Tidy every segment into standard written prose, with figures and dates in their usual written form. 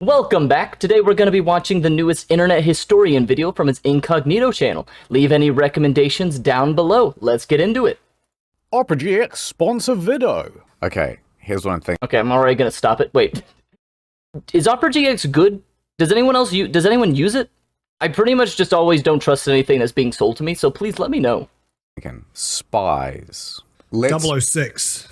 Welcome back. Today we're going to be watching the newest internet historian video from its Incognito channel. Leave any recommendations down below. Let's get into it. RPGX sponsor video. Okay, here's what I'm thinking. Okay, I'm already going to stop it. Wait. Is RPGX good? Does anyone use it? I pretty much just always don't trust anything that's being sold to me, so please let me know. Spies. 006.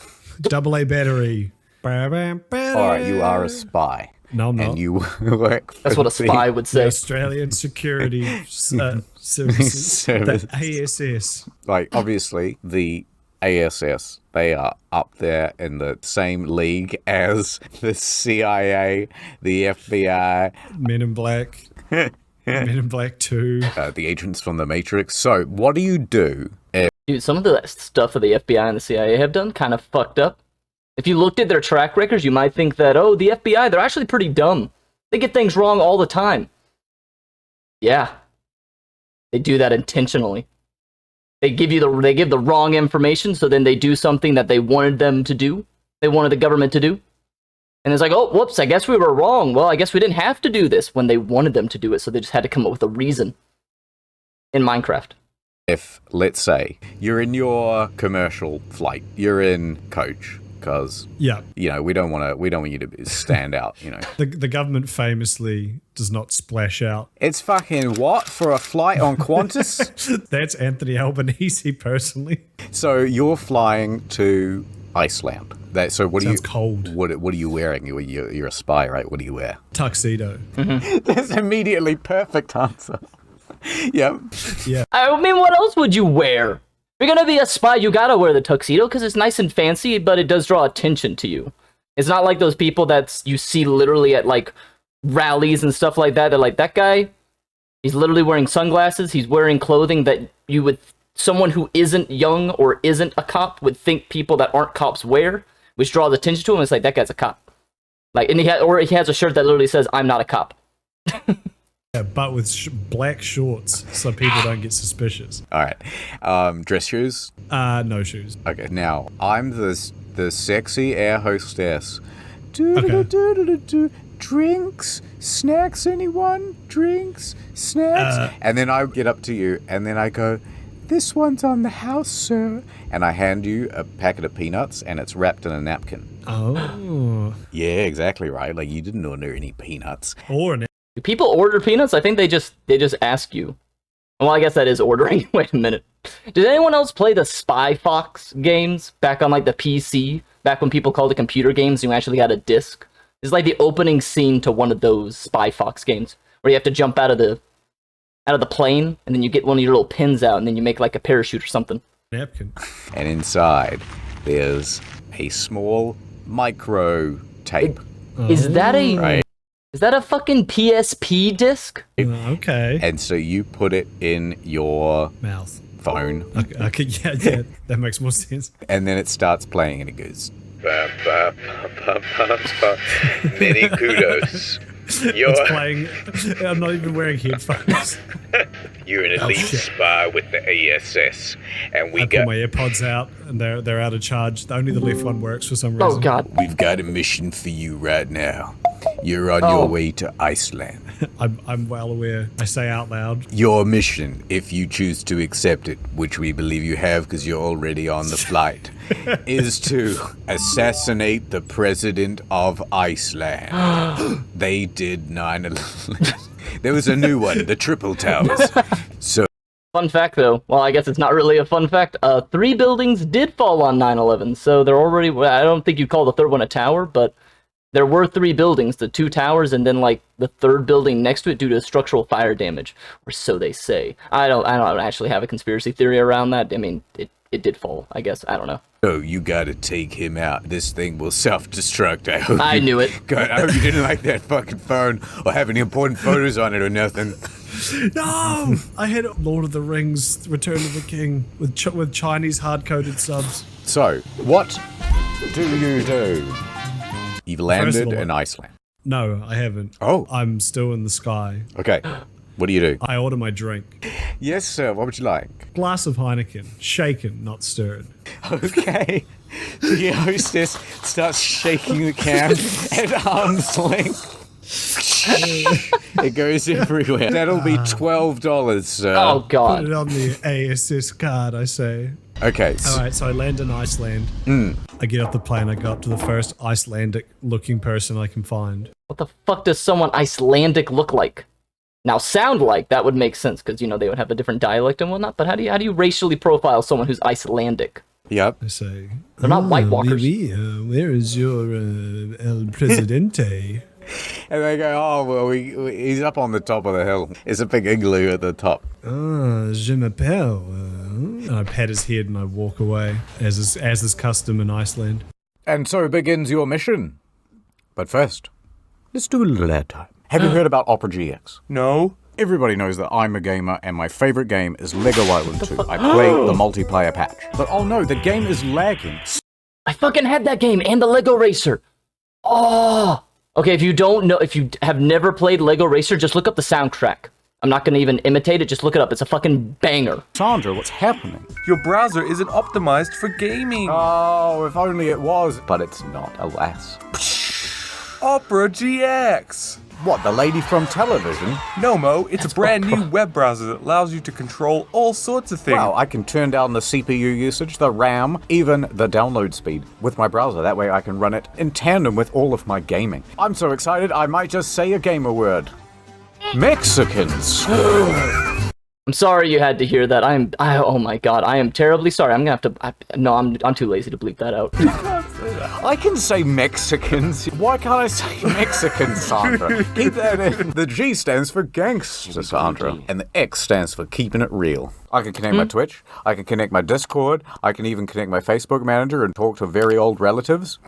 AA battery. Alright, you are a spy. No, I'm not. And you work for That's what a spy would say. The Australian Security Services. The ASS. Like, obviously, the ASS, they are up there in the same league as the CIA, the FBI. Men in Black. Men in Black 2. The agents from the Matrix. So, what do you do if... Dude, some of the stuff that the FBI and the CIA have done kind of fucked up. If you looked at their track records, you might think that, oh, the FBI, they're actually pretty dumb. They get things wrong all the time. Yeah. They do that intentionally. They give the wrong information, so then they do something that they wanted them to do. They wanted the government to do. And it's like, oh, whoops, I guess we were wrong. Well, I guess we didn't have to do this when they wanted them to do it, so they just had to come up with a reason. In Minecraft. If, let's say, you're in your commercial flight, you're in coach, because, yeah, you know, we don't want you to stand out, you know. The government famously does not splash out. It's fucking what for a flight on Qantas? That's Anthony Albanese, personally. So you're flying to Iceland. So what Sounds are you cold. What are you wearing? You're a spy, right? What do you wear? Tuxedo. That's immediately perfect answer. Yep. Yeah. I mean, what else would you wear? If you're gonna be a spy, you gotta wear the tuxedo, because it's nice and fancy, but it does draw attention to you. It's not like those people that you see literally at, like, rallies and stuff like that. They're like, that guy, he's literally wearing sunglasses, he's wearing clothing that someone who isn't young or isn't a cop would think people that aren't cops wear, which draws attention to him. It's like, that guy's a cop. Like, and he has a shirt that literally says, I'm not a cop. Yeah, but with black shorts, so people don't get suspicious. All right. Dress shoes? No shoes. Okay. Now I'm the sexy air hostess. Okay. Drinks, snacks. Anyone? Drinks, snacks. And then I get up to you, and then I go, "This one's on the house, sir." And I hand you a packet of peanuts, and it's wrapped in a napkin. Oh. Yeah, exactly right. Like, you didn't order any peanuts. Or an Do people order peanuts? I think they just ask you. Well, I guess that is ordering. Wait a minute. Did anyone else play the Spy Fox games back on, like, the PC? Back when people called it computer games and you actually had a disc? It's like the opening scene to one of those Spy Fox games, where you have to jump out of the plane, and then you get one of your little pins out, and then you make, like, a parachute or something. napkin. And inside, there's a small micro tape. Is that a... Right. Is that a fucking PSP disc? Okay. And so you put it in your Mouth. phone, Okay, yeah, that makes more sense. and then it starts playing, and it goes, Many kudos. It's playing. I'm not even wearing headphones. You're an elite shit. spy with the ASS, and we I pull got my AirPods out, and they're out of charge. Only the left one works for some reason. Oh, God. "We've got a mission for you right now. You're on your way to Iceland. I'm well aware. I say out loud. Your mission, if you choose to accept it, which we believe you have because you're already on the flight, is to assassinate the president of Iceland." They did 9/11. There was a new one, the Triple Towers. So Fun fact, though. Well, I guess it's not really a fun fact. 3 buildings did fall on 9/11, so they're already... I don't think you'd call the third one a tower, but there were 3 buildings, the 2 towers, and then, like, the 3rd building next to it due to structural fire damage, or so they say. I don't actually have a conspiracy theory around that. I mean, it did fall, I guess. I don't know. So you gotta take him out. This thing will self-destruct. I knew it. God, I hope you didn't like that fucking phone or have any important photos on it or nothing. No, I had Lord of the Rings: Return of the King with Chinese hard-coded subs. So, what do you do? You've landed all, in Iceland. No, I haven't. Oh. I'm still in the sky. Okay. What do you do? I order my drink. Yes, sir. What would you like? Glass of Heineken, shaken, not stirred. Okay. The hostess starts shaking the can at arm's length. It goes everywhere. That'll be $12, sir. Oh Put god. it on the ASS card, I say. Okay. Alright, so I land in Iceland. I get off the plane, I go up to the first Icelandic looking person I can find. What the fuck does someone Icelandic look like? Now, sound like, that would make sense, because, you know, they would have a different dialect and whatnot, but how do you racially profile someone who's Icelandic? Yep. I say, They're not White Walkers. Where is your El Presidente? And they go, oh, well, he's up on the top of the hill. It's a big igloo at the top. Je m'appelle. And I pat his head and I walk away, as is custom in Iceland. And so begins your mission. But first, let's do a little ad time. Have you heard about Opera GX? No. Everybody knows that I'm a gamer and my favorite game is Lego Island 2. I play the multiplayer patch. But oh no, the game is lagging. I fucking had that game and the Lego Racer. Oh. Okay, if you don't know, if you have never played Lego Racer, just look up the soundtrack. I'm not gonna even imitate it, just look it up. It's a fucking banger. Sandra, what's happening? Your browser isn't optimized for gaming. Oh, if only it was. But it's not, alas. Opera GX. What, the lady from television? No, Mo, it's a brand new web browser that allows you to control all sorts of things. Wow, I can turn down the CPU usage, the RAM, even the download speed with my browser. That way I can run it in tandem with all of my gaming. I'm so excited I might just say a gamer word. Mexicans. I'm sorry you had to hear that. Oh my god, I am terribly sorry. I'm gonna have to, no, I'm too lazy to bleep that out. I can say Mexicans. Why can't I say Mexicans, Sandra? Keep that in. The G stands for gangster, Sandra. And the X stands for keeping it real. I can connect my Twitch. I can connect my Discord. I can even connect my Facebook Messenger and talk to very old relatives.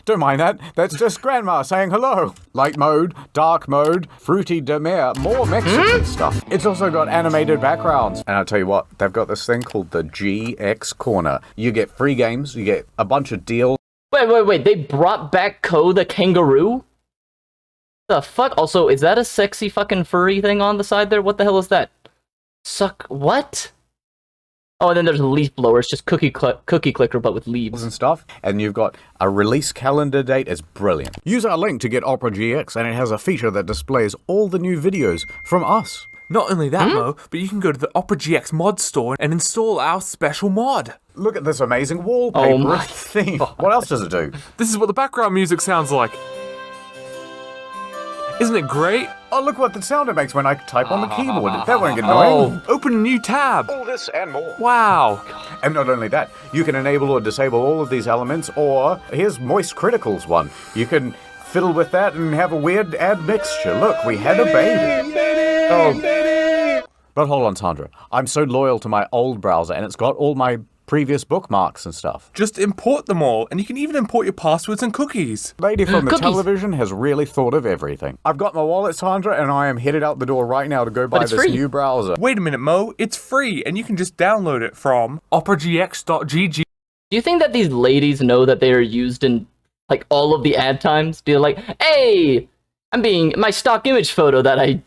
Don't mind that. That's just Grandma saying hello. Light mode, dark mode, fruity de mer, more Mexican stuff. It's also got animated backgrounds. And I'll tell you what, they've got this thing called the GX Corner. You get free games, you get a bunch of deals. Wait, they brought back Ko the kangaroo? The fuck? Also, is that a sexy fucking furry thing on the side there? What the hell is that? What? Oh, and then there's a leaf blower. It's just cookie clicker, but with leaves. And stuff, and you've got a release calendar date. It's brilliant. Use our link to get Opera GX, and it has a feature that displays all the new videos from us. Not only that, Mo, but you can go to the Opera GX mod store and install our special mod. Look at this amazing wallpaper my theme. What else does it do? This is what the background music sounds like. Isn't it great? Oh, look what the sound it makes when I type on the keyboard. That won't get annoying. Open a new tab. All this and more. Wow. And not only that, you can enable or disable all of these elements, or here's Moist Critical's one. You can fiddle with that and have a weird ad mixture. Look, we had a baby. Oh. But hold on, Sandra. I'm so loyal to my old browser, and it's got all my previous bookmarks and stuff. Just import them all, and you can even import your passwords and cookies. Lady from the Cookies. television has really thought of everything. I've got my wallet, Sandra, and I am headed out the door right now to go buy it's this free. new browser. Wait a minute, Mo. It's free, and you can just download it from operagx.gg. Do you think that these ladies know that they are used in, like, all of the ad times? Do you like, hey, my stock image photo that I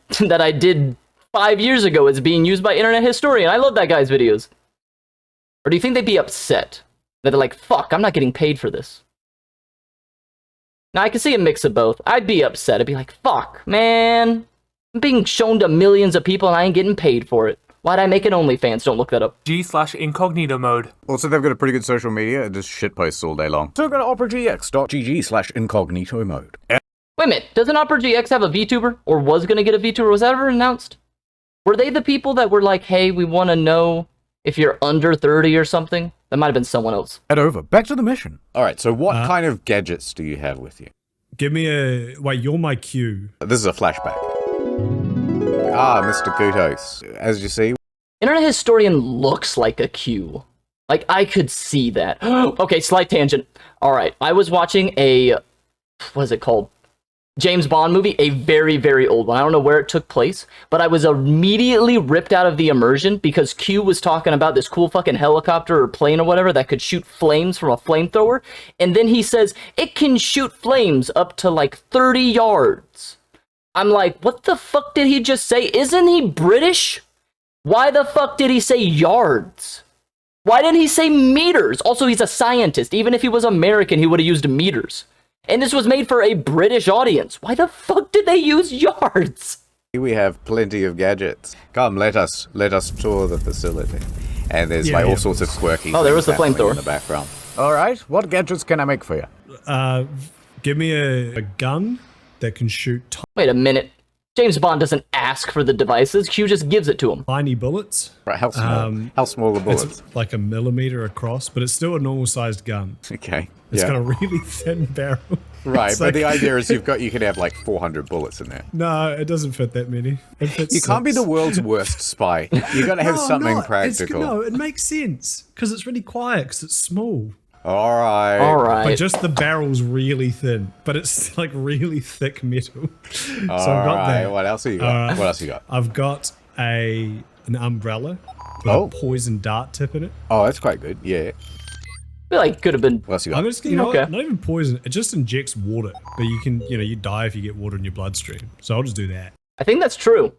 did 5 years ago is being used by Internet Historian. I love that guy's videos. Or do you think they'd be upset? That they're like, fuck, I'm not getting paid for this. Now, I can see a mix of both. I'd be upset. I'd be like, fuck, man. I'm being shown to millions of people and I ain't getting paid for it. Why'd I make an OnlyFans? Don't look that up. G/Incognito Mode. Also, they've got a pretty good social media. It just shitposts all day long. So go to operagx.gg/incognito mode. Wait a minute. Doesn't Opera GX have a VTuber? Or was going to get a VTuber? Was that ever announced? Were they the people that were like, hey, we want to know if you're under 30 or something? That might have been someone else. Head over. Back to the mission. All right, so what kind of gadgets do you have with you? Give me a... Wait, you're my cue. This is a flashback. Ah, Mr. Kudos. As you see... Internet Historian looks like a Q. Like, I could see that. Okay, slight tangent. Alright, I was watching a... What is it called? James Bond movie, a very, very old one. I don't know where it took place, but I was immediately ripped out of the immersion because Q was talking about this cool fucking helicopter or plane or whatever that could shoot flames from a flamethrower, and then he says, it can shoot flames up to like 30 yards. I'm like, what the fuck did he just say? Isn't he British? Why the fuck did he say yards? Why didn't he say meters? Also, he's a scientist. Even if he was American, he would have used meters. And this was made for a British audience. Why the fuck did they use yards? We have plenty of gadgets. Come, let us tour the facility. And there's all sorts of quirky. Oh, there was the things happening flamethrower in the background. All right, what gadgets can I make for you? Give me a gun that can shoot Wait a minute. James Bond doesn't ask for the devices. Q just gives it to him. tiny bullets. Right, how small? How small are bullets? It's like a millimeter across, but it's still a normal sized gun. Okay. It's got a really thin barrel. Right, It's but like- the idea is you can have like 400 bullets in there. No, it doesn't fit that many. It fits You can't be the 6. world's worst spy. You got to have No, I'm something not. practical. No, it makes sense because it's really quiet because it's small. All right. All But right. just the barrel's really thin, but it's like really thick metal. So I've All got right. that. What else have you got? What else you got? I've got an umbrella with Oh. a poison dart tip in it. Oh, that's quite good. Yeah. I feel like could have been. What else you I'm got? just, you know, Okay. what? Not even poison. It just injects water, but you can, you die if you get water in your bloodstream. So I'll just do that. I think that's true.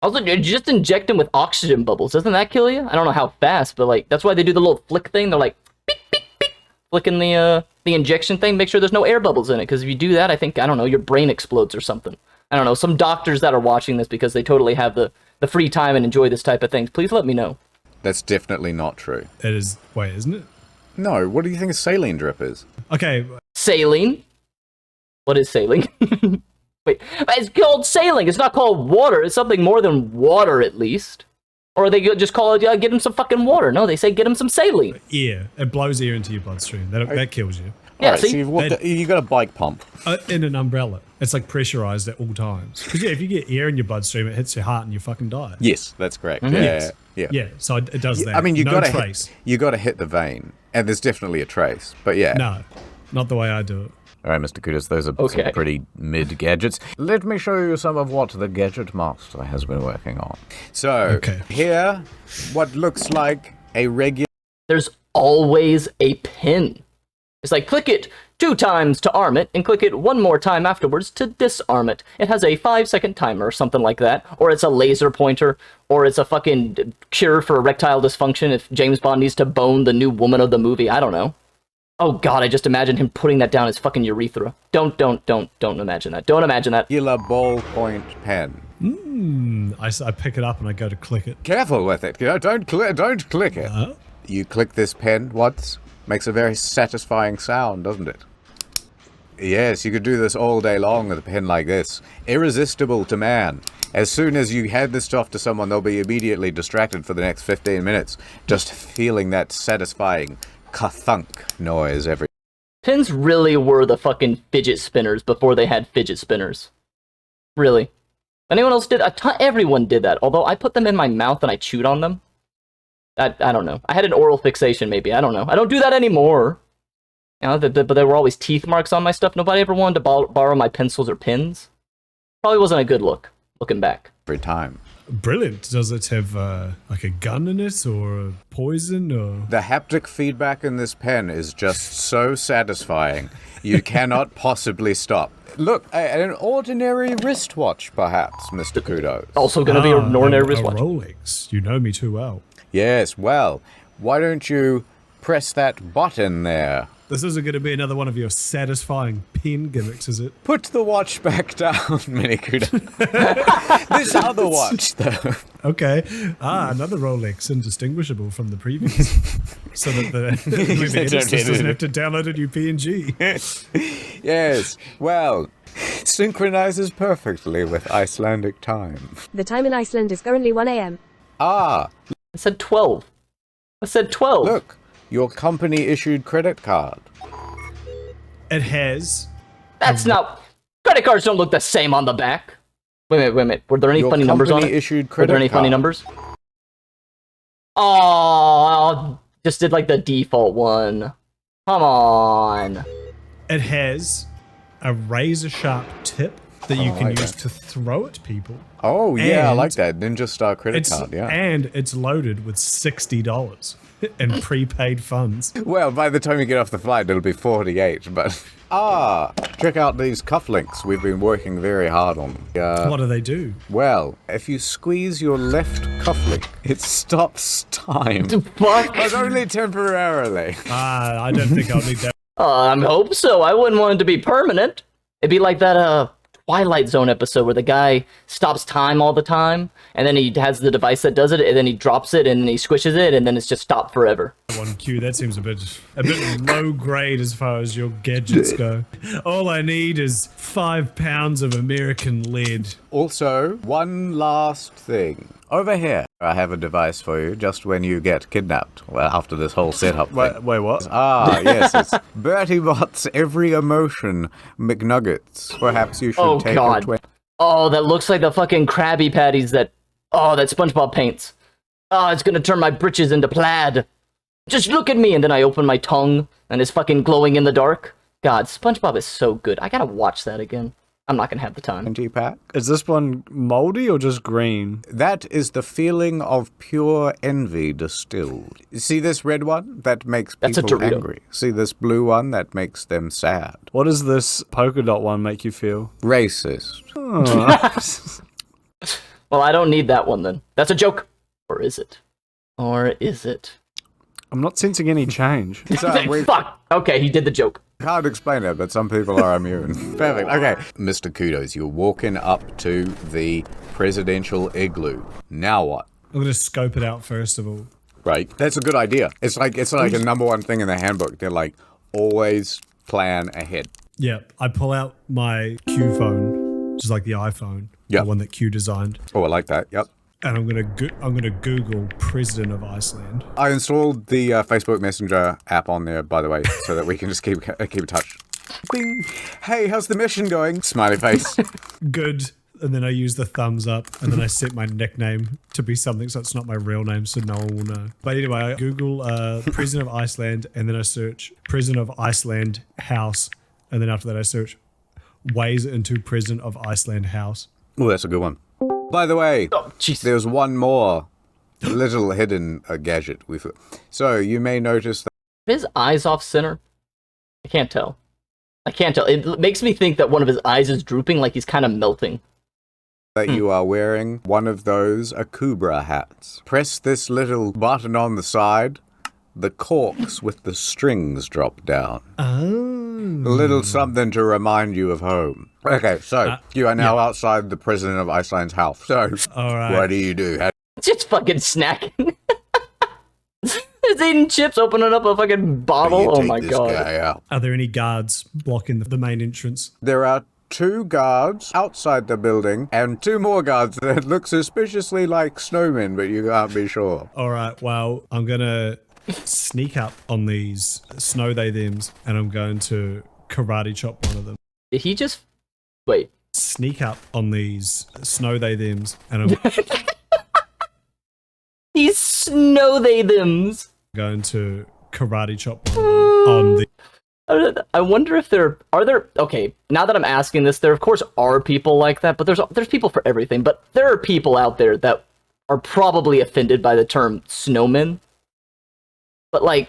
Also, you just inject them with oxygen bubbles. Doesn't that kill you? I don't know how fast, but like that's why they do the little flick thing. They're like beep beep beep, flicking the injection thing. Make sure there's no air bubbles in it, because if you do that, I think, I don't know, your brain explodes or something. I don't know. Some doctors that are watching this because they totally have the free time and enjoy this type of things, please let me know. That's definitely not true. It is. Wait, isn't it? No, what do you think a saline drip is? Okay. Saline? What is saline? Wait, it's called sailing. It's not called water. It's something more than water, at least. Or they just call it, get him some fucking water. No, they say get him some saline. Air. It blows air into your bloodstream. That kills you. Yeah, Alright, see? so you got a bike pump. In an umbrella. It's like pressurized at all times. Because if you get air in your bloodstream, it hits your heart and you fucking die. Yes, that's correct. Yes. Yeah. Yeah, so it does that. I mean, you no gotta trace. you gotta hit the vein, and there's definitely a trace. But yeah. No, not the way I do it. All right, Mr. Kudos, those are Okay. some pretty mid gadgets. Let me show you some of what the gadget master has been working on. So Okay. here, what looks like a regular. There's always a pin. It's like, click it 2 times to arm it, and click it 1 more time afterwards to disarm it. It has a 5-second timer or something like that. Or it's a laser pointer, or it's a fucking cure for erectile dysfunction if James Bond needs to bone the new woman of the movie. I don't know. Oh god, I just imagined him putting that down his fucking urethra. Don't imagine that. Don't imagine that. regular ballpoint pen. I pick it up and I go to click it. Careful with it. Don't click it. Oh. You click this pen once, makes a very satisfying sound, doesn't it? Yes, you could do this all day long with a pen like this. Irresistible to man. As soon as you hand this off to someone, they'll be immediately distracted for the next 15 minutes, just feeling that satisfying ka-thunk noise every. Pins really were the fucking fidget spinners before they had fidget spinners. Really. Anyone else did? Everyone did that, although I put them in my mouth and I chewed on them. I don't know. I had an oral fixation, maybe. I don't know. I don't do that anymore. You know, but there were always teeth marks on my stuff. Nobody ever wanted to borrow my pencils or pins. Probably wasn't a good look, looking back. Every time. Brilliant. Does it have like a gun in it or a poison or? The haptic feedback in this pen is just so satisfying. You cannot possibly stop. Look, an ordinary wristwatch, perhaps, Mr. Kudos. Also going to be an ordinary a wristwatch. Rolex. You know me too well. Yes, well, why don't you press that button there? This isn't going to be another one of your satisfying pen gimmicks, is it? Put the watch back down, Mini Kudos. This other watch, though. Okay. Another Rolex, indistinguishable from the previous. So that the movie editors doesn't have to download a new PNG. Yes, well, synchronizes perfectly with Icelandic time. The time in Iceland is currently 1 a.m. Ah, I said 12. I said 12. look, your company-issued credit card. It has. That's not... Credit cards don't look the same on the back. Wait a minute. Were there any Your funny numbers on it? company-issued Were credit there any funny card. numbers? Oh, just did like the default one. Come on. It has a razor sharp tip that you can use to throw at people. Oh, yeah, I And like that. Ninja Star credit card, yeah. And it's loaded with $60 in prepaid funds. Well, by the time you get off the flight, it'll be 48, but... check out these cufflinks. We've been working very hard on them. What do they do? Well, if you squeeze your left cufflink, it stops time. Fuck. But only temporarily. I don't think I'll need that. I hope so. I wouldn't want it to be permanent. It'd be like that Twilight Zone episode where the guy stops time all the time, and then he has the device that does it, and then he drops it, and then he squishes it, and then it's just stopped forever. One Q, that seems a bit low grade as far as your gadgets go. All I need is 5 pounds of American lead. Also, one last thing. Over here, I have a device for you just when you get kidnapped. Well, after this whole setup thing. Wait, what? Ah, yes, it's Bertie Bott's Every Emotion McNuggets. Perhaps you should take God. Oh, that looks like the fucking Krabby Patties that SpongeBob paints. Oh, it's gonna turn my britches into plaid. Just look at me, and then I open my tongue, and it's fucking glowing in the dark. God, SpongeBob is so good. I gotta watch that again. I'm not gonna have the time. 20-pack. Is this one moldy or just green? That is the feeling of pure envy distilled. See this red one? That makes That's a people Dorito. angry. See this blue one? That makes them sad. What does this polka dot one make you feel? Racist. Well, I don't need that one then. That's a joke. Or is it? Or is it? I'm not sensing any change. So we Fuck! Okay, he did the joke. can't explain it, but some people are immune. Perfect. Okay. Mr. Kudos, you're walking up to the presidential igloo. Now what? I'm gonna scope it out first of all. Right? That's a good idea. It's like a number one thing in the handbook. They're like, always plan ahead. Yeah, I pull out my Q phone, which is like the iPhone, Yeah. the one that Q designed, Oh, I like that. Yep. and I'm gonna Google President of Iceland. I installed the Facebook Messenger app on there, by the way, so that we can just keep in touch. Bing. Hey, how's the mission going? Smiley face. Good. And then I use the thumbs up, and then I set my nickname to be something so it's not my real name, so no one will know. But anyway, I Google President of Iceland, and then I search President of Iceland house, and then after that I search ways into President of Iceland house. Oh, that's a good one. By the way, Oh, jeez. there's one more little hidden gadget we've. So you may notice that His eyes off center? I can't tell. It makes me think that one of his eyes is drooping, like he's kind of melting. you are wearing one of those Akubra hats. Press this little button on the side. The corks with the strings drop down. Oh. A little something to remind you of home. Okay, so you are now outside the president of Iceland's house. So, All right. what do you do? Just fucking snacking. He's eating chips, opening up a fucking How do you bottle. Oh take my this god. guy out? Are there any guards blocking the main entrance? There are 2 guards outside the building and 2 more guards that look suspiciously like snowmen, but you can't be sure. All right, well, I'm going to sneak up on these snow they thems, and I'm going to karate chop one of them. Did he just... Wait. Sneak up on these snow they thems, and I'm These snow they thems. going to karate chop one of them on the... I wonder if okay, now that I'm asking this, there of course are people like that, but there's people for everything, but there are people out there that are probably offended by the term snowman. But like,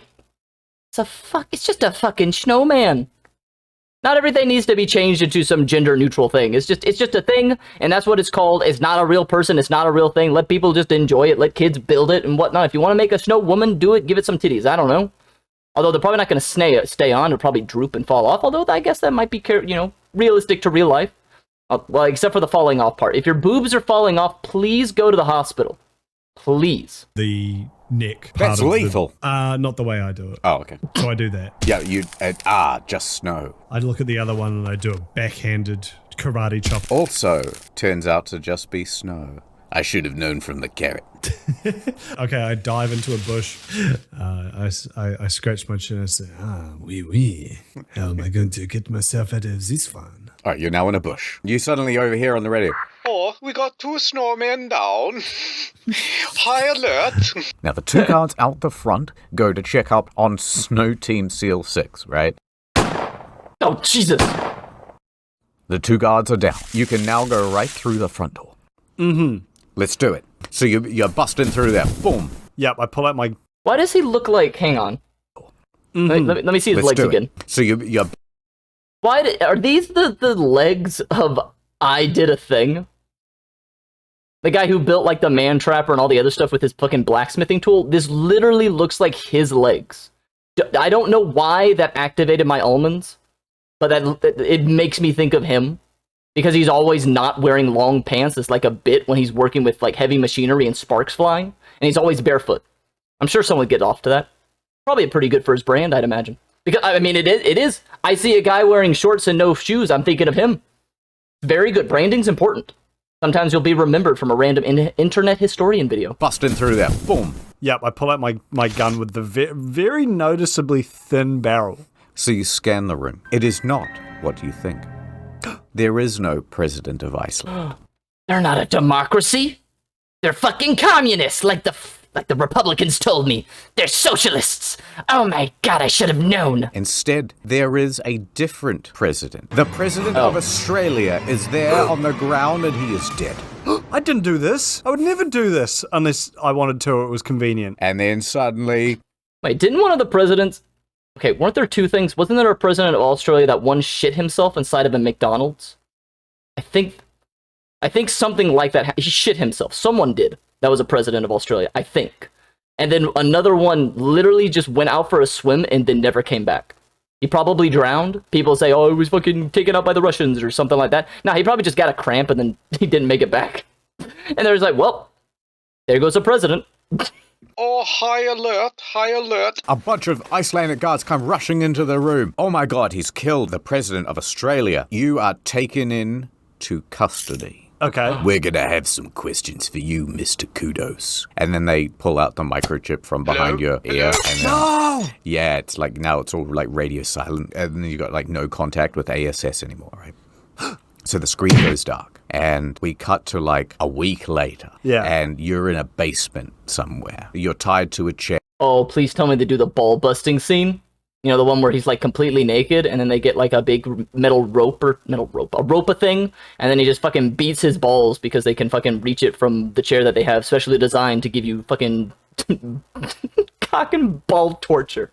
it's just a fucking snowman. Not everything needs to be changed into some gender neutral thing. It's just a thing, and that's what it's called. It's not a real person, it's not a real thing. Let people just enjoy it, let kids build it and whatnot. If you want to make a snow woman, do it, give it some titties. I don't know. Although they're probably not going to stay on, or probably droop and fall off. Although I guess that might be, realistic to real life. Well, except for the falling off part. If your boobs are falling off, please go to the hospital. Please. The neck. That's part of lethal. Not the way I do it. Oh, okay. So I do that. Yeah, just snow. I look at the other one and I do a backhanded karate chop. Also, turns out to just be snow. I should have known from the carrot. Okay, I dive into a bush. I scratch my chin and say, oui. How am I going to get myself out of this one? All right, you're now in a bush. You suddenly overhear on the radio. Oh, we got 2 snowmen down. High alert. Now, the 2 guards out the front go to check up on Snow Team Seal 6, right? Oh, Jesus. The 2 guards are down. You can now go right through the front door. Mm-hmm. Let's do it. So you're busting through there. Boom. Yep, I pull out my... Why does he look like... Hang on. Let me see his legs again. So you're... Are these the legs of I Did a Thing? The guy who built like the man trapper and all the other stuff with his fucking blacksmithing tool? This literally looks like his legs. I don't know why that activated my almonds, but it makes me think of him. Because he's always not wearing long pants. It's like a bit when he's working with like heavy machinery and sparks flying. And he's always barefoot. I'm sure someone would get off to that. Probably pretty good for his brand, I'd imagine. Because, I mean, it is. I see a guy wearing shorts and no shoes, I'm thinking of him. Very good. Branding's important. Sometimes you'll be remembered from a random internet historian video. Busting through there. Boom. Yep, I pull out my gun with the very noticeably thin barrel. So you scan the room. It is not what you think. There is no president of Iceland. They're not a democracy. They're fucking communists, like the Republicans told me. They're socialists. Oh my god, I should have known. Instead, there is a different president. The president of Australia is there on the ground and he is dead. I didn't do this. I would never do this unless I wanted to or it was convenient. And then suddenly... Wait, didn't one of the presidents... Okay, weren't there two things? Wasn't there a president of Australia that one shit himself inside of a McDonald's? I think something like that. He shit himself. Someone did. That was a president of Australia, I think. And then another one literally just went out for a swim and then never came back. He probably drowned. People say, oh, he was fucking taken out by the Russians or something like that. No, he probably just got a cramp and then he didn't make it back. And there's like, well, there goes the president. Oh, high alert, high alert. A bunch of Icelandic guards come rushing into the room. Oh my god, he's killed the president of Australia. You are taken in to custody. Okay. We're gonna have some questions for you, Mr. Kudos. And then they pull out the microchip from behind your ear. And then, yeah, it's like, now it's all like radio silent. And then you got like no contact with ASS anymore, right? So the screen goes dark. And we cut to like a week later. Yeah. And you're in a basement somewhere. You're tied to a chair. Oh, please tell me they do the ball busting scene. You know, the one where he's like completely naked and then they get like a big a rope thing, and then he just fucking beats his balls because they can fucking reach it from the chair that they have specially designed to give you fucking cock and ball torture.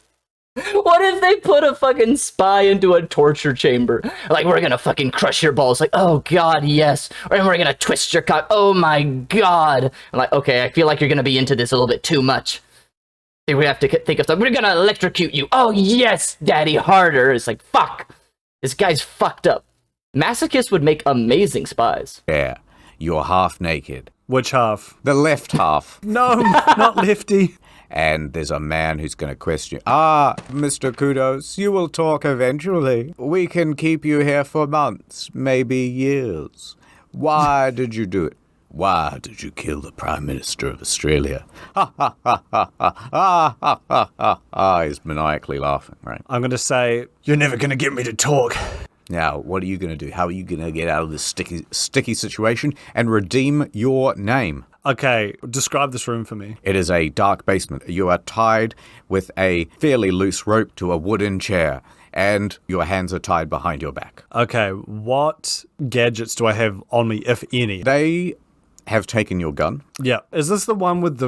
What if they put a fucking spy into a torture chamber? Like, we're gonna fucking crush your balls. Like, oh god, yes. And we're gonna twist your cock. Oh my god. I'm like, okay, I feel like you're gonna be into this a little bit too much. We have to think of something. We're gonna electrocute you. Oh yes, daddy, harder. It's like, fuck. This guy's fucked up. Masochists would make amazing spies. Yeah, you're half naked. Which half? The left half. No, not lefty. And there's a man who's going to question you. Ah, Mr. Kudos, you will talk eventually. We can keep you here for months, maybe years. Why did you do it? Why did you kill the Prime Minister of Australia? Ha ha ha ha ha ha ha ha ha ha. He's maniacally laughing, right? I'm going to say, you're never going to get me to talk. Now, what are you going to do? How are you going to get out of this sticky situation and redeem your name? Okay, describe this room for me. It is a dark basement. You are tied with a fairly loose rope to a wooden chair, and your hands are tied behind your back. Okay, what gadgets do I have on me, if any? They have taken your gun. Yeah. Is this the one with the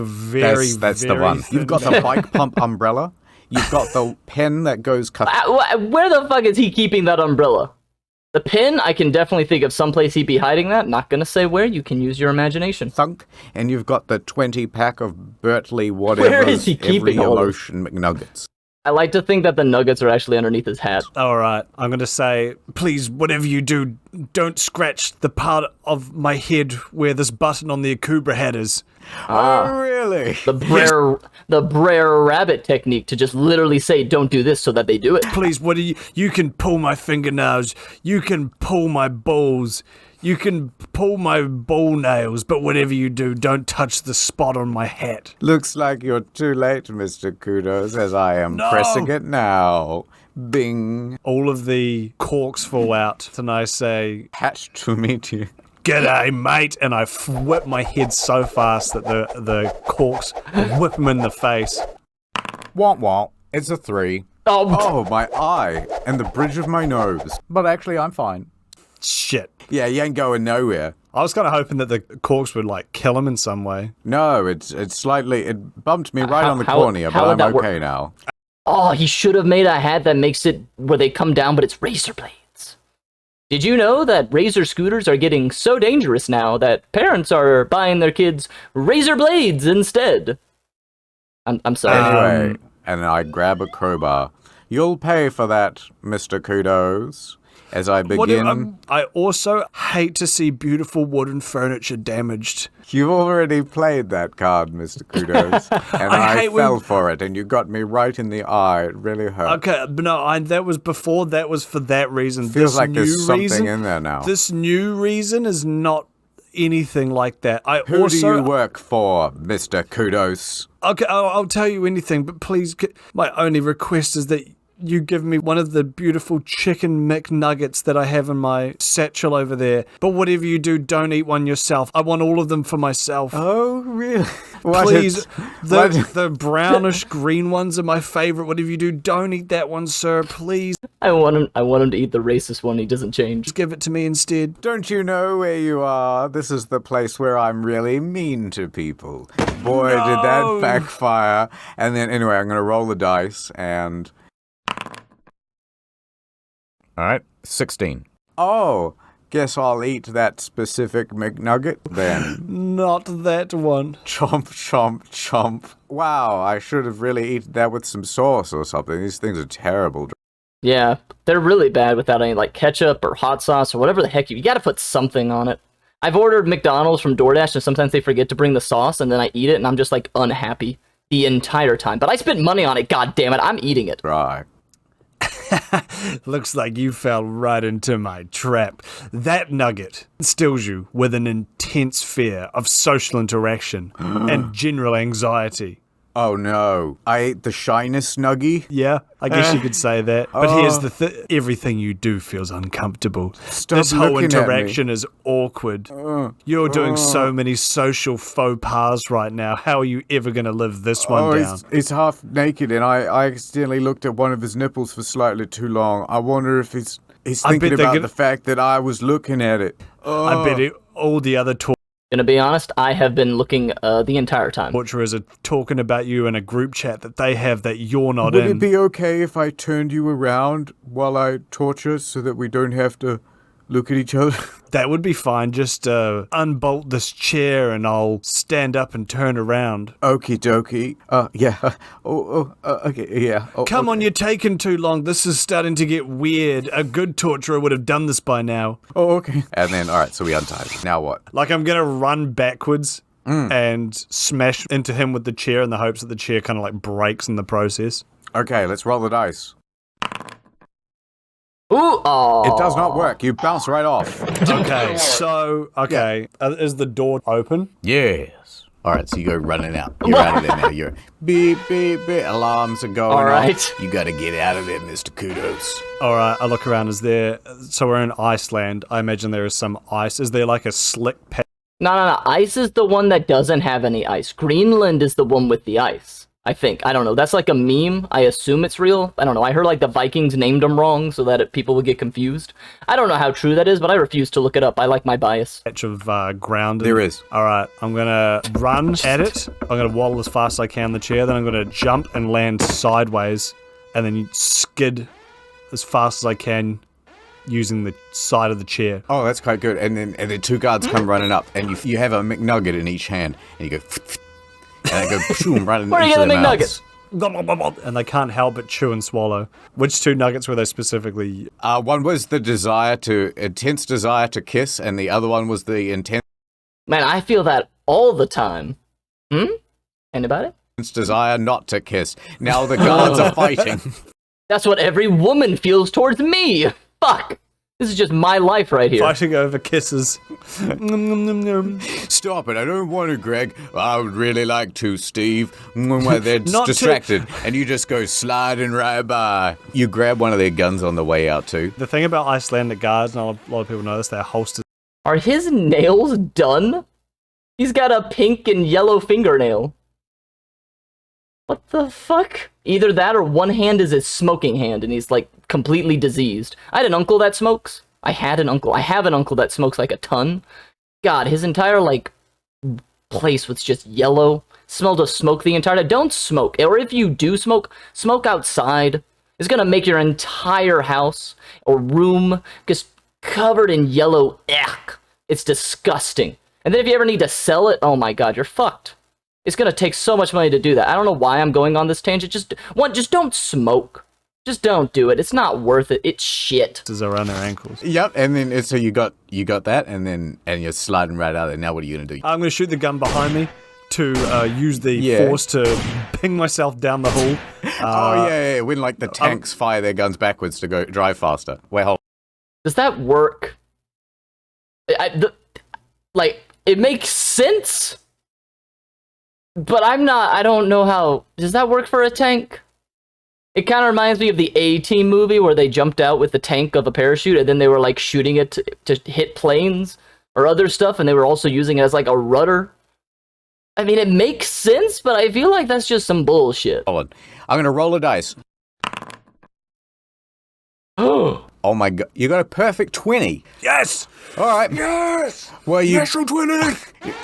That's the one. You've got the bike pump umbrella. You've got the pen that goes... Where the fuck is he keeping that umbrella? The pin, I can definitely think of someplace he'd be hiding that. Not gonna say where, you can use your imagination. Thunk, and you've got the 20-pack of Bertley whatever. Where is he keeping all every emotion McNuggets. I like to think that the nuggets are actually underneath his hat. All right, I'm going to say, please, whatever you do, don't scratch the part of my head where this button on the Akubra hat is. Oh, really? The Brer Rabbit technique to just literally say, don't do this, so that they do it. Please, what do you can pull my fingernails, you can pull my balls, you can pull my ball nails, but whatever you do, don't touch the spot on my hat. Looks like you're too late, Mr. Kudos, as I am pressing it now. Bing. All of the corks fall out, and I say, Hatch to meet you. G'day, mate, and I whip my head so fast that the corks whip him in the face. Womp womp. It's a 3. Oh, my eye and the bridge of my nose. But actually, I'm fine. Shit. Yeah, you ain't going nowhere. I was kind of hoping that the corks would, like, kill him in some way. No, it bumped me right on the cornea, but I'm okay now. Oh, he should have made a hat that makes it where they come down, but it's razor blades. Did you know that razor scooters are getting so dangerous now that parents are buying their kids razor blades instead? I'm sorry. Anyway, and I grab a crowbar. You'll pay for that, Mr. Kudos. As I begin... I also hate to see beautiful wooden furniture damaged. You've already played that card, Mr. Kudos. And I fell for it, and you got me right in the eye. It really hurt. Okay, but no, that was before. That was for that reason. Feels like there's something in there now. This new reason is not anything like that. Who do you work for, Mr. Kudos? Okay, I'll tell you anything, but please, my only request is that you give me one of the beautiful chicken McNuggets that I have in my satchel over there. But whatever you do, don't eat one yourself. I want all of them for myself. Oh, really? Please, the brownish green ones are my favorite. Whatever you do, don't eat that one, sir. Please. I want him to eat the racist one. He doesn't change. Just give it to me instead. Don't you know where you are? This is the place where I'm really mean to people. Boy, did that backfire. And then, anyway, I'm going to roll the dice and... All right, 16. Oh, guess I'll eat that specific McNugget then. Not that one. Chomp, chomp, chomp. Wow, I should have really eaten that with some sauce or something. These things are terrible. Yeah, they're really bad without any, like, ketchup or hot sauce or whatever the heck you gotta put something on it. I've ordered McDonald's from DoorDash, and sometimes they forget to bring the sauce, and then I eat it, and I'm just, like, unhappy the entire time. But I spent money on it, god damn it, I'm eating it. Right. Looks like you fell right into my trap. That nugget instills you with an intense fear of social interaction and general anxiety. Oh no, I ate the shyness Snuggie? Yeah, I guess you could say that. But here's the everything you do feels uncomfortable. Stop this whole looking at me. interaction is awkward. You're doing so many social faux pas right now. How are you ever going to live this one down? He's half naked and I accidentally looked at one of his nipples for slightly too long. I wonder if he's thinking about the fact that I was looking at it. I bet all the other Gonna be honest, I have been looking the entire time. torturers are talking about you in a group chat that they have that you're not Would in. it be okay if I turned you around while I torture so that we don't have to look at each other? That would be fine. Just unbolt this chair and I'll stand up and turn around. Okie dokie. Yeah. Okay, yeah. Come on, okay. you're taking too long. This is starting to get weird. A good torturer would have done this by now. Oh, okay. And then, alright, so we untied it. Now what? Like, I'm gonna run backwards and smash into him with the chair in the hopes that the chair kind of like breaks in the process. Okay, let's roll the dice. Ooh, It does not work. You bounce right off. Okay, so, is the door open? Yes. Alright, so you go running out. You're out of there now. You're beep, beep, beep. Alarms are going All right. off. You gotta get out of there, Mr. Kudos. Alright, I look around. So we're in Iceland. I imagine there is some ice. Is there like a slick patch? No. Ice is the one that doesn't have any ice. Greenland is the one with the ice. I think. I don't know. That's like a meme. I assume it's real. I don't know. I heard like the Vikings named them wrong so that people would get confused. I don't know how true that is, but I refuse to look it up. I like my bias. Of ground? There is. Alright, I'm gonna run at it. I'm gonna waddle as fast as I can in the chair. Then I'm gonna jump and land sideways. And then skid as fast as I can using the side of the chair. Oh, that's quite good. And then two guards come running up, and you have a McNugget in each hand, and you go... And I go boom right in Where are you each of getting their McNuggets? mouths. And they can't help but chew and swallow. Which two nuggets were they specifically? One was the intense desire to kiss, and the other one was the intense Man, I feel that all the time. Anybody? desire not to kiss. Now the guards are fighting. That's what every woman feels towards me. Fuck. This is just my life right here. Fighting over kisses. Stop it, I don't want to, Greg. I would really like to, Steve. They're Not distracted, and you just go sliding right by. You grab one of their guns on the way out, too. The thing about Icelandic guards, and a lot of people know this, they're holsters. Are his nails done? He's got a pink and yellow fingernail. What the fuck? Either that or one hand is his smoking hand and he's like completely diseased. I had an uncle that smokes. I have an uncle that smokes like a ton. God, his entire like place was just yellow. Smelled of smoke the entire time. Don't smoke. Or if you do smoke, smoke outside. It's gonna make your entire house or room just covered in yellow. Ugh. It's disgusting. And then if you ever need to sell it, oh my god, you're fucked. It's gonna take so much money to do that. I don't know why I'm going on this tangent. Just don't smoke. Just don't do it. It's not worth it. It's shit. Is around their ankles. Yep, and then so you got that, and you're sliding right out of there. Now what are you gonna do? I'm going to shoot the gun behind me to use the force to ping myself down the hall. Uh, When like the tanks fire their guns backwards to go drive faster. Wait, hold. Does that work? It makes sense, but I don't know how. Does that work for a tank? It kind of reminds me of the A-Team movie where they jumped out with the tank of a parachute and then they were like shooting it to hit planes or other stuff, and they were also using it as like a rudder. I mean, it makes sense, but I feel like that's just some bullshit. Hold on. I'm gonna roll a dice. Oh my god, you got a perfect 20. Yes! All right. Yes! Well, you Natural 20!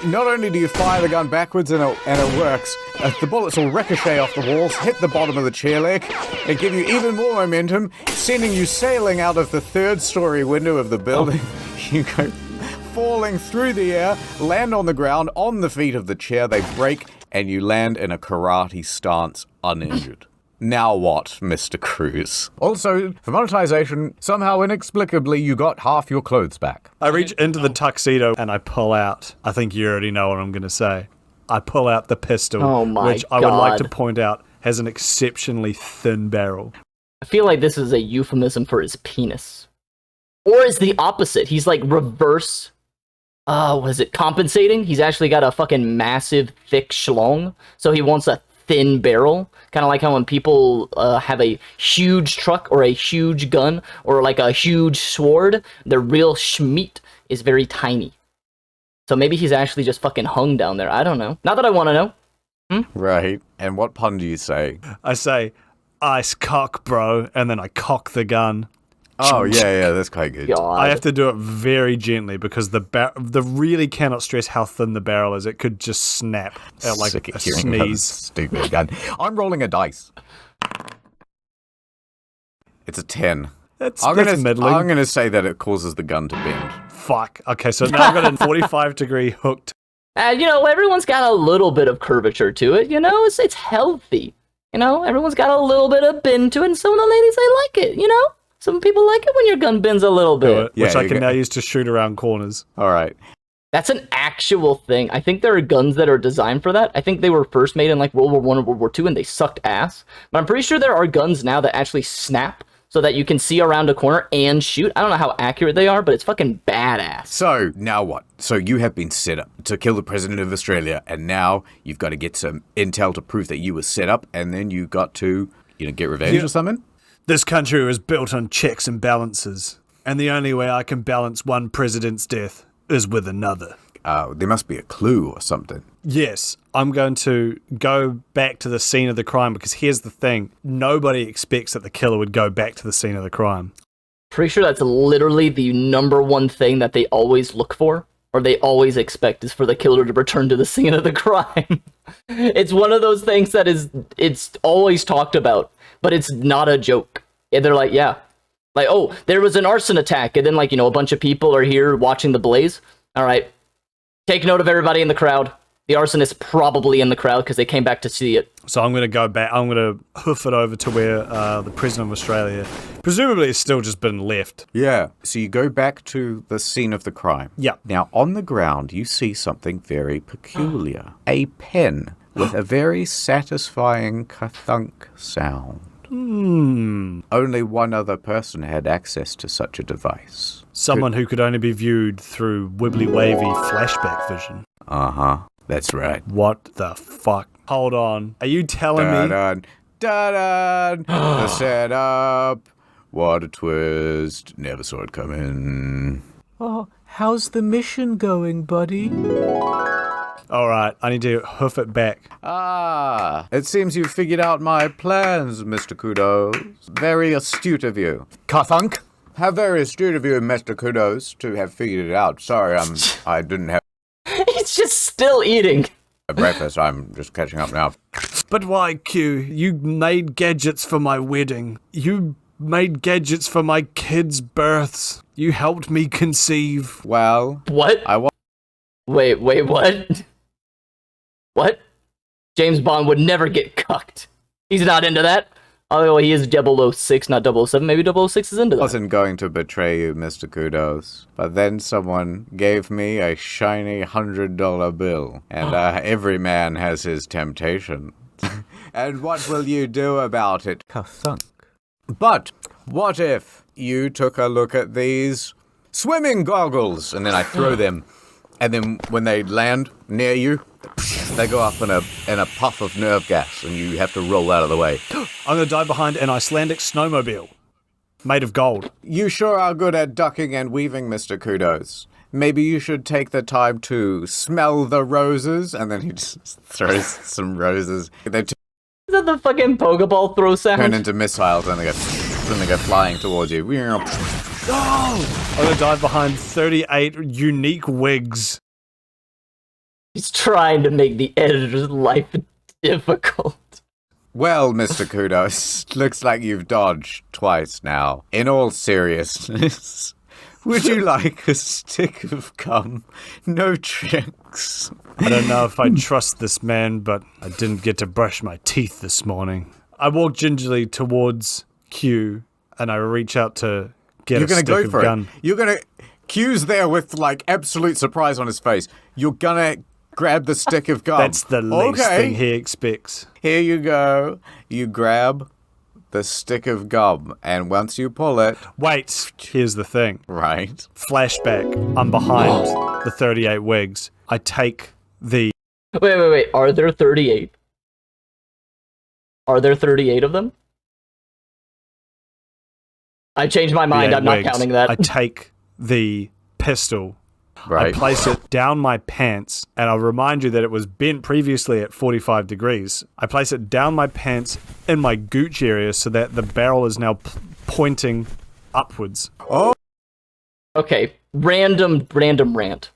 not only do you fire the gun backwards and it works, the bullets will ricochet off the walls, hit the bottom of the chair leg, and give you even more momentum, sending you sailing out of the 3rd-story window of the building. You go falling through the air, land on the ground, on the feet of the chair, they break, and you land in a karate stance uninjured. Now what, Mr. Cruz? Also, for monetization, somehow inexplicably you got half your clothes back. I reach into the tuxedo and I pull out, I think you already know what I'm going to say. I pull out the pistol, Oh my which I would like to God. point out has an exceptionally thin barrel. I feel like this is a euphemism for his penis. Or is the opposite. He's like reverse, what is it, compensating? He's actually got a fucking massive, thick schlong, so he wants a thin barrel. Kind of like how when people have a huge truck or a huge gun or like a huge sword, the real schmeat is very tiny. So maybe he's actually just fucking hung down there. I don't know. Not that I want to know. Right. And what pun do you say? I say, ice cock, bro, and then I cock the gun. Oh, yeah, that's quite good. God. I have to do it very gently because the really cannot stress how thin the barrel is. It could just snap at like Sick of a hearing about this sneeze. stupid gun. I'm rolling a dice. It's a 10. That's I'm middling. gonna say that it causes the gun to bend. Fuck. Okay, so now I've got a 45-degree hooked. Everyone's got a little bit of curvature to it, it's healthy. Everyone's got a little bit of bend to it, and some of the ladies, they like it, Some people like it when your gun bends a little bit. Which I you can go- now use to shoot around corners. All right. That's an actual thing. I think there are guns that are designed for that. I think they were first made in like World War I and World War II, and they sucked ass. But I'm pretty sure there are guns now that actually snap so that you can see around a corner and shoot. I don't know how accurate they are, but it's fucking badass. So, now what? So you have been set up to kill the President of Australia, and now you've got to get some intel to prove that you were set up, and then you got to, get revenge or something? This country was built on checks and balances, and the only way I can balance one president's death is with another. There must be a clue or something. Yes, I'm going to go back to the scene of the crime because here's the thing. Nobody expects that the killer would go back to the scene of the crime. Pretty sure that's literally the number one thing that they always look for, or they always expect, is for the killer to return to the scene of the crime. It's one of those things that it's always talked about, but it's not a joke. And they're like, yeah. Like, oh, there was an arson attack, and then a bunch of people are here watching the blaze. All right. Take note of everybody in the crowd. The arsonist probably in the crowd because they came back to see it. So I'm going to go back. I'm going to hoof it over to where the President of Australia, presumably, has still just been left. Yeah. So you go back to the scene of the crime. Yeah. Now, on the ground, you see something very peculiar. A pen with a very satisfying ka-thunk sound. Only one other person had access to such a device. Someone who could only be viewed through wibbly-wavy flashback vision. Uh-huh. That's right. What the fuck? Hold on. Are you telling me? Da-dun, da-dun, the setup. What a twist. Never saw it coming. Oh, how's the mission going, buddy? All right, I need to hoof it back. Ah, it seems you've figured out my plans, Mr. Kudos. Very astute of you. Ka-thunk? How very astute of you, Mr. Kudos, to have figured it out. Sorry, I didn't have He's just still eating. breakfast. I'm just catching up now. But why, Q? You made gadgets for my wedding. You made gadgets for my kids' births. You helped me conceive. Well, What? I want Wait, what? What? James Bond would never get cucked. He's not into that. Oh, he is 006, not 007. Maybe 006 is into that. Wasn't going to betray you, Mr. Kudos, but then someone gave me a shiny $100 bill, and every man has his temptation. And what will you do about it? Ka-thunk. But what if you took a look at these swimming goggles, and then I throw them, and then when they land near you, they go up in a puff of nerve gas, and you have to roll out of the way. I'm gonna die behind an Icelandic snowmobile made of gold. You sure are good at ducking and weaving, Mr. Kudos. Maybe you should take the time to smell the roses, and then he just throws some roses. They Is that the fucking Pokeball throw sound? turn into missiles, and they go flying towards you. I'm gonna dive behind 38 unique wigs. He's trying to make the editor's life difficult. Well, Mr. Kudos, looks like you've dodged twice now. In all seriousness, would you like a stick of gum? No tricks. I don't know if I trust this man, but I didn't get to brush my teeth this morning. I walk gingerly towards Q, and I reach out to get You're a gonna stick go of for gun. it. You're gonna... Q's there with, like, absolute surprise on his face. You're gonna grab the stick of gum. That's the least thing he expects. Here you go. You grab the stick of gum, and once you pull it... Wait, here's the thing. Right. Flashback. I'm behind the 38 wigs. I take the... Wait. Are there 38? Are there 38 of them? I changed my mind. 38 I'm not wigs. counting that. I take the pistol. Right. I place it down my pants, and I'll remind you that it was bent previously at 45 degrees. I place it down my pants in my gooch area so that the barrel is now pointing upwards. Okay, random rant.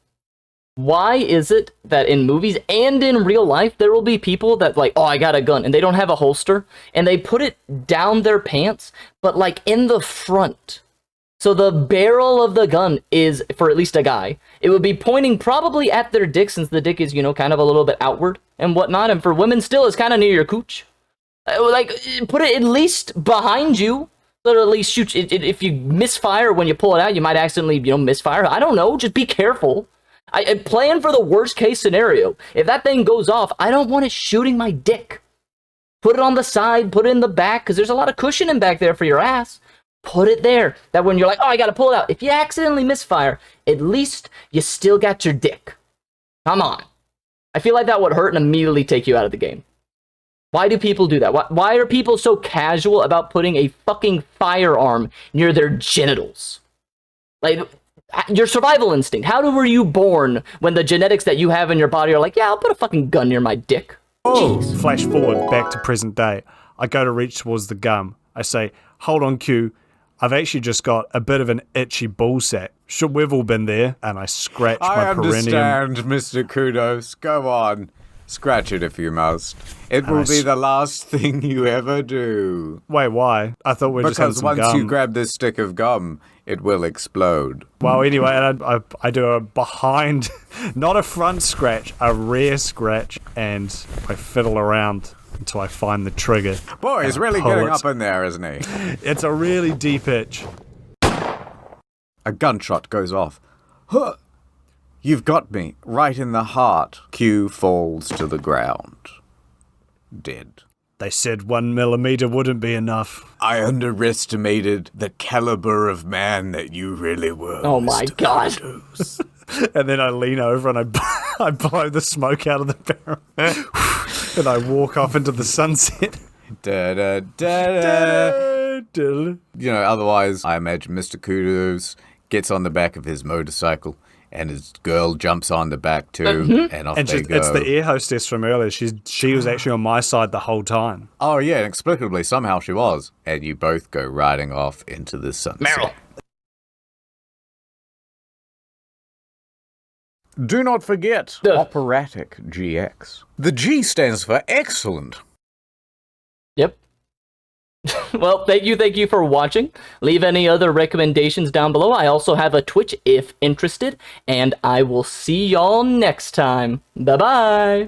Why is it that in movies and in real life there will be people that like, oh, I got a gun, and they don't have a holster, and they put it down their pants, but like in the front. So the barrel of the gun is, for at least a guy, it would be pointing probably at their dick, since the dick is, kind of a little bit outward and whatnot, and for women still is kind of near your cooch. Like, put it at least behind you, so at least shoot. If you misfire when you pull it out, you might accidentally, misfire. I don't know, just be careful. I plan for the worst case scenario. If that thing goes off, I don't want it shooting my dick. Put it on the side, put it in the back, because there's a lot of cushioning back there for your ass. Put it there. That when you're like, oh, I gotta pull it out. If you accidentally misfire, at least you still got your dick. Come on. I feel like that would hurt and immediately take you out of the game. Why do people do that? Why are people so casual about putting a fucking firearm near their genitals? Like, your survival instinct. How were you born when the genetics that you have in your body are like, yeah, I'll put a fucking gun near my dick? Jeez. Flash forward back to present day. I go to reach towards the gum. I say, hold on, Q. I've actually just got a bit of an itchy ballsack. Sure, we've all been there. And I scratch my perineum. I understand, Mr. Kudos. Go on. Scratch it if you must. It will be the last thing you ever do. Wait, why? I thought we were just having Because some once gum. you grab this stick of gum, it will explode. Well, anyway, and I do a behind, not a front scratch, a rear scratch, and I fiddle around until I find the trigger. Boy, he's really getting up in there, isn't he? It's a really deep itch. A gunshot goes off. Huh. You've got me right in the heart. Q falls to the ground. Dead. They said 1 millimeter wouldn't be enough. I underestimated the caliber of man that you really were. Oh my Mr. God. Kudos. And then I lean over and I blow the smoke out of the barrel. And I walk off into the sunset. Da, da, da, da. Otherwise, I imagine Mr. Kudos gets on the back of his motorcycle, and his girl jumps on the back too, and off they go. It's the air hostess from earlier. She was actually on my side the whole time. Oh yeah, inexplicably, somehow she was. And you both go riding off into the sunset. Meryl. Do not forget Operatic GX. The G stands for excellent. Yep. Well, thank you for watching. Leave any other recommendations down below. I also have a Twitch if interested, and I will see y'all next time. Bye-bye.